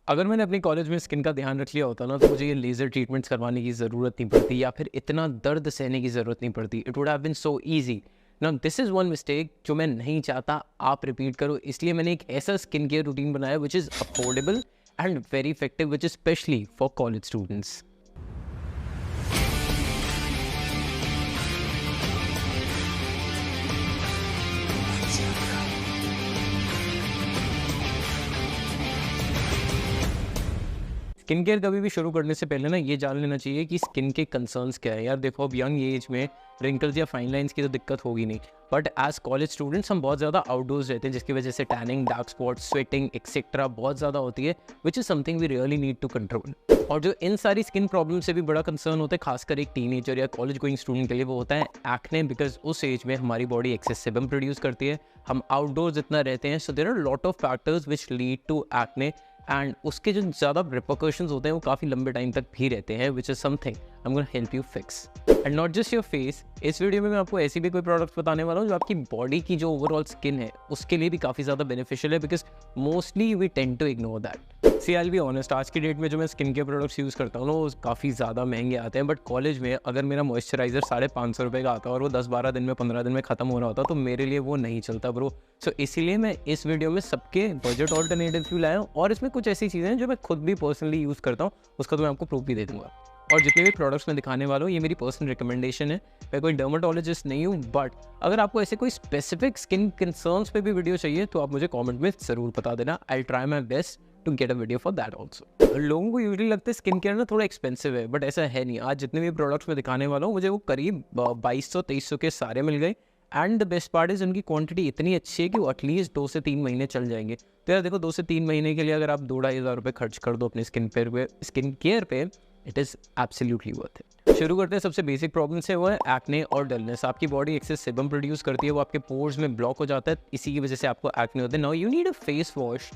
अगर मैंने अपनी कॉलेज में स्किन का ध्यान रख लिया होता ना तो मुझे ये लेज़र ट्रीटमेंट्स करवाने की ज़रूरत नहीं पड़ती या फिर इतना दर्द सहने की ज़रूरत नहीं पड़ती। It would have been so easy. Now this is one mistake जो मैं नहीं चाहता आप रिपीट करो, इसलिए मैंने एक ऐसा स्किन केयर रूटीन बनाया which is affordable and very effective, which is specially for college students. Skin care कभी भी शुरू करने से पहले ना ये जान लेना चाहिए कि स्किन के कंसर्न्स क्या है। यार देखो, अब यंग एज में रिंकल्स या फाइन लाइंस की तो दिक्कत होगी नहीं, बट एज कॉलेज स्टूडेंट्स हम बहुत ज़्यादा आउटडोर्स रहते हैं, जिसकी वजह से tanning, dark spots, sweating etcetera बहुत ज़्यादा होती है, which is something we really need to control. और जो इन सारी स्किन प्रॉब्लम से भी बड़ा कंसर्न होता है, खासकर एक टीनेजर या कॉलेज गोइंग स्टूडेंट के लिए, वो होता है एक्ने। बिकॉज उस एज में हमारी बॉडी एक्सेस सेबम प्रोड्यूस करती है, हम आउटडोर्स इतना रहते हैं, so there are lot of factors which lead to acne and उसके जो ज़्यादा रिपरकशंस होते हैं वो काफ़ी लंबे टाइम तक भी रहते हैं, विच is something I am gonna help you fix. And not just your face, इस वीडियो में मैं आपको ऐसी भी कोई प्रोडक्ट्स बताने वाला हूँ जो आपकी बॉडी की जो ओवरऑल स्किन है उसके लिए भी काफ़ी ज़्यादा बेनिफिशियल है, because mostly we tend to ignore that. See I be honest, आज की डेट में जो मैं स्किन केयर प्रोडक्ट्स यूज़ करता हूँ ना वो काफ़ी ज़्यादा महंगे आते हैं, बट कॉलेज में अगर मेरा मॉइस्चराइजर 550 रुपये का आता है और वो 10-12 दिन में 15 दिन में ख़त्म हो रहा होता तो मेरे लिए वो नहीं चलता ब्रो। सो इसीलिए मैं इस वीडियो में सबके बजट ऑल्टरनेटिव्स भी लाया हूँ, और इसमें कुछ ऐसी चीज़ें हैं जो मैं खुद भी पर्सनली यूज़ करता हूँ, उसका तो मैं आपको प्रूफ भी दे दूँगा। और जितने भी प्रोडक्ट्स मैं दिखाने वाला हूँ ये मेरी पर्सनल रिकमेंडेशन है, मैं कोई डर्माटोलॉजिस्ट नहीं हूँ, बट अगर आपको ऐसे कोई स्पेसिफिक स्किन कंसर्न्स पे भी वीडियो चाहिए तो आप मुझे कमेंट में ज़रूर बता देना। I try my best to get a video for that also. लोगों को यूजली लगता है स्किन केयर ना थोड़ा एक्सपेंसिव है, बट ऐसा है नहीं। आज जितने भी प्रोडक्ट्स मैं दिखाने वाला हूँ मुझे वो करीब 2200-2300 के सारे मिल गए, and the best part is उनकी क्वांटिटी इतनी अच्छी है कि वो एटलीस्ट 2 से 3 महीने चल जाएंगे। तो यार देखो, 2 से 3 महीने के लिए अगर आप 2-2.5 हज़ार रुपये खर्च कर दो अपने स्किन केयर पे, it is absolutely worth it. शुरू करते हैं सबसे बेसिक प्रॉब्लम से, वो है एक्ने और डलनेस। आपकी बॉडी एक्सेस सेबम प्रोड्यूस करती है, वो आपके पोर्स में ब्लॉक हो जाता है, इसी की वजह से आपको एक्ने होते हैं। Now you need a face wash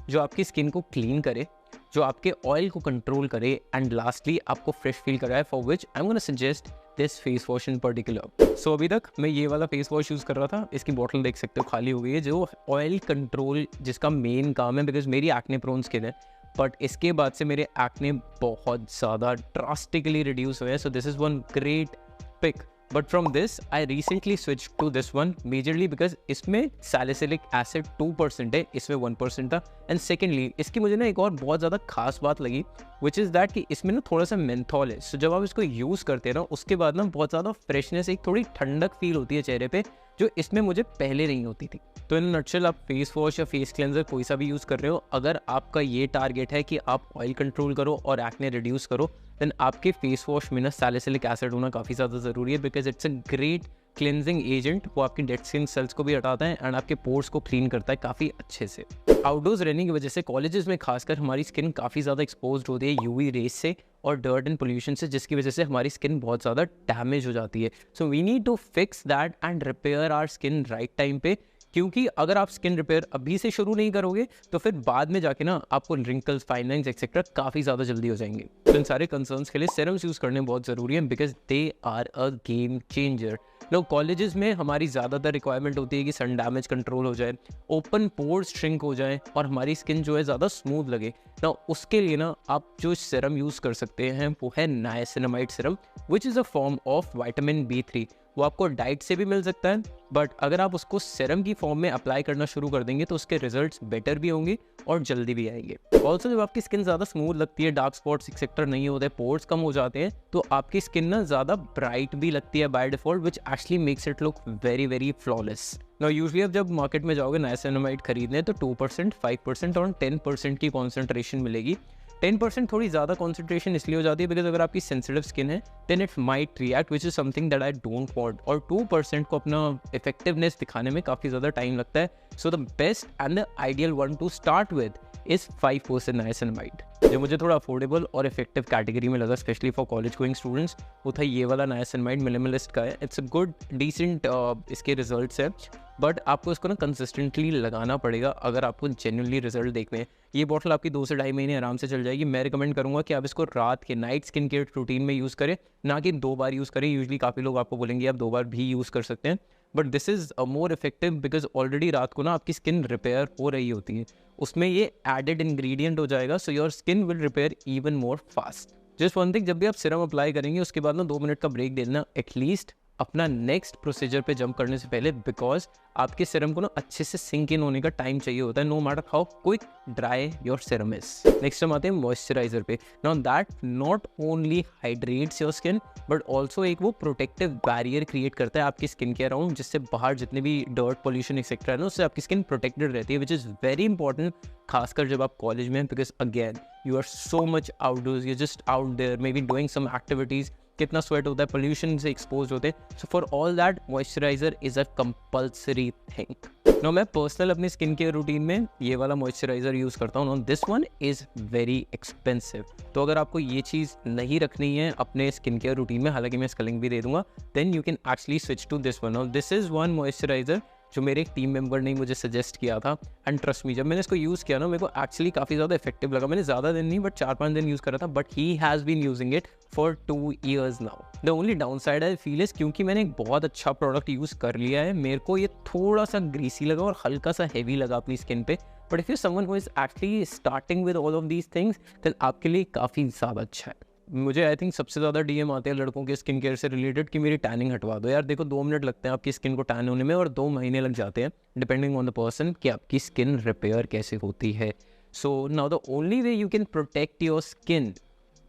जो आपकी स्किन को क्लीन करे, जो आपके ऑयल को कंट्रोल करे, एंड लास्टली आपको फ्रेश फील कराए, for which I am gonna suggest this face wash in particular. सो अभी तक मैं ये वाला फेस वॉश यूज़ कर रहा था, इसकी बॉटल देख सकते हो खाली हो गई है, जो ऑयल कंट्रोल जिसका मेन काम है, बिकॉज मेरी एक्ने प्रोन स्किन है, बट इसके बाद से मेरे एक्ने बहुत ज़्यादा ड्रास्टिकली रिड्यूस हुए हैं। So this is one great pick, but from this I recently switch to this one, majorly because इसमें सैलिसिलिक एसिड 2% है, इसमें 1% था। एंड सेकेंडली इसकी मुझे ना एक और बहुत ज़्यादा खास बात लगी, विच इज़ दैट कि इसमें ना थोड़ा सा मेंथॉल है। सो जब आप इसको यूज़ करते हैं ना उसके बाद ना बहुत ज़्यादा फ्रेशनेस, एक थोड़ी ठंडक फील होती है चेहरे पे, जो इसमें मुझे पहले नहीं होती थी। तो इन नटशेल, आप फेस वॉश या फेस क्लेंजर कोई सा भी यूज़ कर रहे हो, अगर आपका ये टारगेट है कि आप ऑयल कंट्रोल करो और एक्ने रिड्यूस करो, देन आपके फेस वॉश में ना सैलिसिलिक एसिड होना काफ़ी ज़्यादा ज़रूरी है, because it's a great cleansing agent. वो आपकी डेड स्किन सेल्स को भी हटाता है एंड आपके पोर्स को क्लीन करता है काफ़ी अच्छे से। आउटडोर्स रहने की वजह से कॉलेजेस में खासकर हमारी स्किन काफ़ी ज़्यादा एक्सपोज्ड होती है यूवी रेस से और डर्ट एंड पोल्यूशन से, जिसकी वजह से हमारी स्किन बहुत ज़्यादा डैमेज हो जाती है। So we need to fix that and repair our skin right time पे, क्योंकि अगर आप स्किन रिपेयर अभी से शुरू नहीं करोगे तो फिर बाद में जाके ना आपको रिंकल्स, फाइन लाइंस एक्सेट्रा काफ़ी ज़्यादा जल्दी हो जाएंगे। तो इन सारे कंसर्न्स के लिए सीरम्स यूज़ करने बहुत ज़रूरी है, because they are a game changer. लोग कॉलेजेस में हमारी ज़्यादातर रिक्वायरमेंट होती है कि सन डैमेज कंट्रोल हो जाए, ओपन पोर्स श्रिंक हो जाए और हमारी स्किन जो है ज़्यादा स्मूथ लगे ना। उसके लिए ना आप जो सीरम यूज़ कर सकते हैं वो है niacinamide serum, which is a form of vitamin B3। वो आपको डाइट से भी मिल सकता है, बट अगर आप उसको सीरम की फॉर्म में अप्लाई करना शुरू कर देंगे तो उसके रिजल्ट्स बेटर भी होंगे और जल्दी भी आएंगे। ऑल्सो जब आपकी स्किन ज़्यादा स्मूथ लगती है, डार्क स्पॉट्स एक्सेट्रा नहीं होते, पोर्स कम हो जाते हैं, तो आपकी स्किन ना ज़्यादा ब्राइट भी लगती है by default, which actually makes it look very very flawless. Now usually आप जब मार्केट में जाओगे नाइसिनामाइड खरीदने तो 2%, 5% और 10% की कॉन्सेंट्रेशन मिलेगी। 10% थोड़ी ज़्यादा कॉन्सेंट्रेशन इसलिए हो जाती है बिकॉज अगर आपकी सेंसिटिव स्किन है then it might react, which is something that I don't want. और 2% को अपना इफेक्टिवनेस दिखाने में काफ़ी ज़्यादा टाइम लगता है। So the best and the ideal one two start with is 5% niacinamide, जो मुझे थोड़ा अफोर्डेबल और इफेक्टिव कैटेगरी में लगा, specially for college going students. वो था ये वाला नाइसिनामाइड, मिनिमलिस्ट का है। इट्स अ गुड डिसेंट इसके रिजल्ट्स है, बट आपको इसको ना कंसिस्टेंटली लगाना पड़ेगा अगर आपको जेन्युइनली रिजल्ट देखने हैं। ये बॉटल आपकी 2 से ढाई महीने आराम से चल जाएगी। मैं रिकमेंड करूँगा कि आप इसको रात के नाइट स्किन केयर रूटीन में यूज़ करें, ना कि 2 बार यूज़ करें। यूजली काफ़ी लोग आपको बोलेंगे आप 2 बार भी यूज़ कर सकते हैं, but this is more effective because already रात को ना आपकी स्किन रिपेयर हो रही होती है, उसमें ये एडेड इंग्रेडिएंट हो जाएगा, so your skin will repair even more fast. Just one thing, जब भी आप सीरम अप्लाई करेंगे उसके बाद ना 2 मिनट का ब्रेक देना एटलीस्ट अपना नेक्स्ट प्रोसीजर पे जंप करने से पहले, बिकॉज आपके सीरम को ना अच्छे से सिंक इन होने का टाइम चाहिए होता है, no matter how quick dry your serum is. Next हम आते हैं मॉइस्चराइजर पे। Now that not only hydrates your skin but also एक वो प्रोटेक्टिव बैरियर क्रिएट करता है आपकी स्किन के अराउंड, जिससे बाहर जितने भी डर्ट पोल्यूशन एक्सेट्रा है ना उससे आपकी स्किन प्रोटेक्टेड रहती है, विच इज़ वेरी इंपॉर्टेंट, खासकर जब आप कॉलेज में हैं, because again you are so much outdoors, you just out there may be doing some activities, कितना स्वेट होता है, पोल्यूशन से एक्सपोज होते हैं। So for all that moisturiser is a compulsory thing. No मैं पर्सनल अपने स्किन केयर रूटीन में ये वाला मॉइस्चराइजर यूज़ करता हूँ। This one is very expensive, तो अगर आपको ये चीज़ नहीं रखनी है अपने स्किन केयर रूटीन में, हालांकि मैं इसका लिंक भी दे दूंगा, then you can actually switch to this one. This is one moisturiser जो मेरे एक टीम मेंबर ने मुझे सजेस्ट किया था, एंड ट्रस्ट मी जब मैंने इसको यूज़ किया ना मेरे को एक्चुअली काफ़ी ज़्यादा इफेक्टिव लगा। मैंने ज़्यादा दिन नहीं बट 4-5 दिन यूज़ करा था, but he has been using it for 2 years now. The only down side I feel is, क्योंकि मैंने एक बहुत अच्छा प्रोडक्ट यूज़ कर लिया है, मेरे को ये थोड़ा सा ग्रीसी लगा और हल्का सा हैवी लगा अपनी स्किन पे, but if you someone who is actually starting with all of these things then आपके लिए काफ़ी ज़्यादा अच्छा है। मुझे आई थिंक सबसे ज़्यादा डीएम आते हैं लड़कों के स्किन केयर से रिलेटेड कि मेरी टैनिंग हटवा दो। यार देखो 2 मिनट लगते हैं आपकी स्किन को टैन होने में और 2 महीने लग जाते हैं डिपेंडिंग ऑन द पर्सन कि आपकी स्किन रिपेयर कैसे होती है। So now the only way you can protect your skin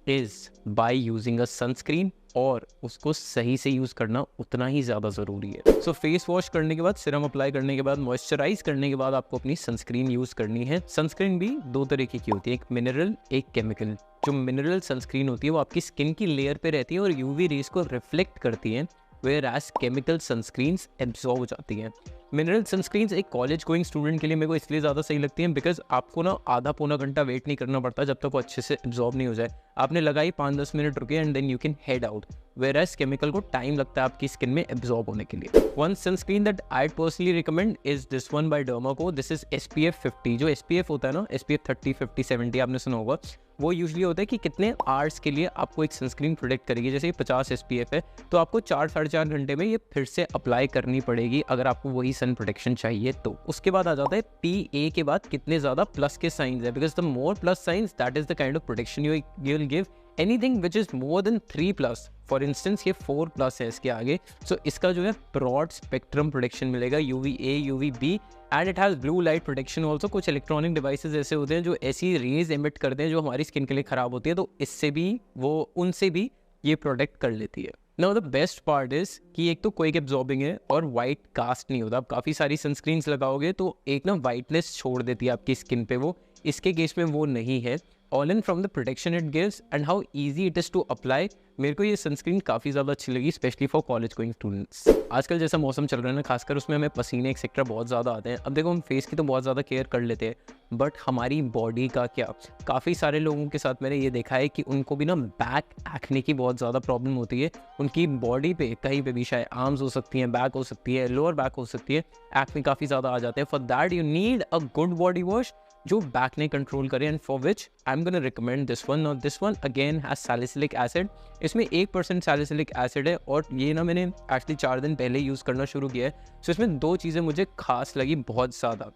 is by using a sunscreen, और उसको सही से यूज़ करना उतना ही ज़्यादा ज़रूरी है। सो फेस वॉश करने के बाद, सीरम अप्लाई करने के बाद, मॉइस्चराइज करने के बाद आपको अपनी सनस्क्रीन यूज़ करनी है। सनस्क्रीन भी 2 तरीके की होती है, एक मिनरल एक केमिकल। जो मिनरल सनस्क्रीन होती है वो आपकी स्किन की लेयर पे रहती है और यूवी रेज को रिफ्लेक्ट करती है, whereas chemical sunscreens absorb हो जाती हैं। मिनरल सनस्क्रीन्स एक कॉलेज गोइंग स्टूडेंट के लिए मेरे को इसलिए ज़्यादा सही लगती हैं बिकॉज आपको ना आधा पौना घंटा वेट नहीं करना पड़ता जब तक वो अच्छे से एब्जॉर्ब नहीं हो जाए। आपने लगाई 5-10 मिनट रुके and then you can head out, whereas chemical को टाइम लगता है आपकी स्किन में एब्जॉर्ब होने के लिए। One sunscreen that I personally recommend is this one by Dermaco. This is SPF 50। जो SPF होता है ना, SPF 30, 50, 70 आपने सुना होगा, वो यूजुअली होता है कि कितने आवर्स के लिए आपको एक सनस्क्रीन प्रोटेक्ट करेगी। जैसे 50 SPF है तो आपको 4-4.5 घंटे में ये फिर से अप्लाई करनी पड़ेगी अगर आपको वही सन प्रोटेक्शन चाहिए तो। उसके बाद आ जाता है PA के बाद कितने ज़्यादा प्लस के साइंस है, because the more plus science that is the kind of protection you will give. Anything which is more than 3+, for instance ये 4+ है इसके आगे, सो इसका जो है ब्रॉड स्पेक्ट्रम प्रोटेक्शन मिलेगा, UVA UVB and it has blue light protection also. कुछ electronic devices ऐसे होते हैं जो ऐसी रेज एमिट करते हैं जो हमारी स्किन के लिए ख़राब होती है, तो इससे भी वो उनसे भी ये प्रोटेक्ट कर लेती है। Now the best part is कि एक तो क्विक एब्जॉर्बिंग है और वाइट कास्ट नहीं होता। आप काफ़ी सारी सनस्क्रीन्स लगाओगे तो एक ना वाइटनेस छोड़ देती है आपकी स्किन पे, वो इसके केस में वो नहीं है। All in from the protection it gives and how easy it is to apply, मेरे को ये सनस्क्रीन काफ़ी ज़्यादा अच्छी लगी, specially for college going students. आजकल जैसा मौसम चल रहा है ना, खासकर उसमें हमें पसीने एक्सेट्रा बहुत ज़्यादा आते हैं। अब देखो हम फेस की तो बहुत ज़्यादा केयर कर लेते हैं, बट हमारी बॉडी का क्या, काफ़ी सारे लोगों के साथ मैंने ये देखा है कि उनको भी ना बैक एक्ने की बहुत ज़्यादा प्रॉब्लम होती है। उनकी बॉडी पे कहीं पे भी, शायद आर्म्स हो सकती हैं, बैक हो सकती है, लोअर बैक हो सकती है, एक्ने काफ़ी ज़्यादा आ जाते हैं। For that you need a good body wash जो बैक ने कंट्रोल करे, and for which I am gonna recommend this one. और this one again has salicylic acid, इसमें 1% सैलिसिलिक एसिड है, और ये ना मैंने एक्चुअली 4 दिन पहले यूज़ करना शुरू किया है। सो इसमें 2 चीज़ें मुझे खास लगी बहुत ज़्यादा।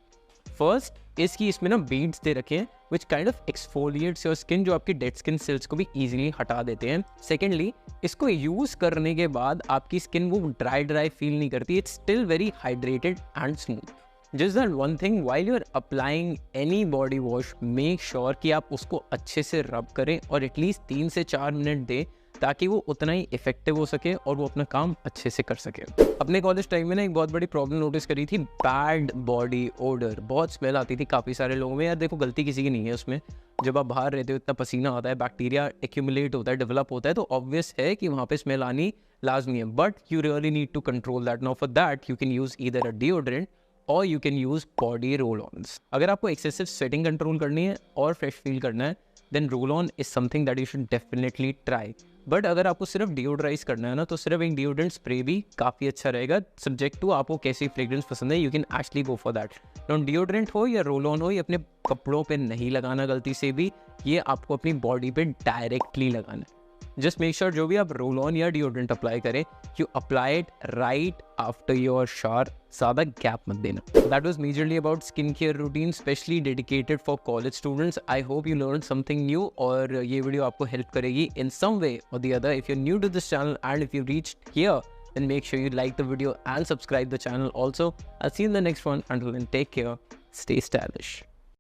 फर्स्ट इसकी इसमें ना बीड्स दे रखे हैं which kind of exfoliates your skin, जो आपकी डेड स्किन सेल्स को भी ईजिली हटा देते हैं। सेकेंडली इसको यूज़ करने के बाद आपकी स्किन वो ड्राई फील नहीं करती, it's still very hydrated and smooth. Just that one thing, while you are applying any body wash, make sure कि आप उसको अच्छे से रब करें और एटलीस्ट 3 से 4 मिनट दें, ताकि वो उतना ही इफेक्टिव हो सके और वो अपना काम अच्छे से कर सके। अपने कॉलेज टाइम में ना एक बहुत बड़ी प्रॉब्लम नोटिस करी थी, बैड बॉडी ओडर, बहुत स्मेल आती थी काफ़ी सारे लोगों में। यार देखो गलती किसी की नहीं है उसमें, जब आप बाहर रहते हो इतना पसीना आता है, बैक्टीरिया एक्यूमुलेट होता है, डेवलप होता है, तो ऑब्वियस है कि वहाँ पे स्मेल आनी लाजमी है, but you really need to control that. Now for that you can use either a deodorant और you can use body roll ons. अगर आपको एक्सेसिव स्वेटिंग कंट्रोल करनी है और फ्रेश फील करना है, then roll on is something that you should definitely try. But अगर आपको सिर्फ डिओड्राइज करना है ना, तो सिर्फ एक डिओड्रेंट स्प्रे भी काफ़ी अच्छा रहेगा, सब्जेक्ट टू आपको कैसी फ्रेग्रेंस पसंद है, you can actually go for that. Non deodorant हो या रोल ऑन हो, ये अपने कपड़ों पे नहीं लगाना गलती से भी, ये आपको अपनी बॉडी पे डायरेक्टली लगाना है। जस्ट मेक श्योर जो भी आप रोल ऑन या डिओड्रेंट अप्लाई करें, you apply it right after your shower, ज़्यादा गैप मत देना. That was majorly about skin care routine specially dedicated for college students. I hope you learn something new और ये वीडियो आपको help करेगी इन some way और the other. If you new to this channel and if you reached here, then make sure you like the video and subscribe the channel also. I'll see you in the next one. Until then, take care, stay stylish.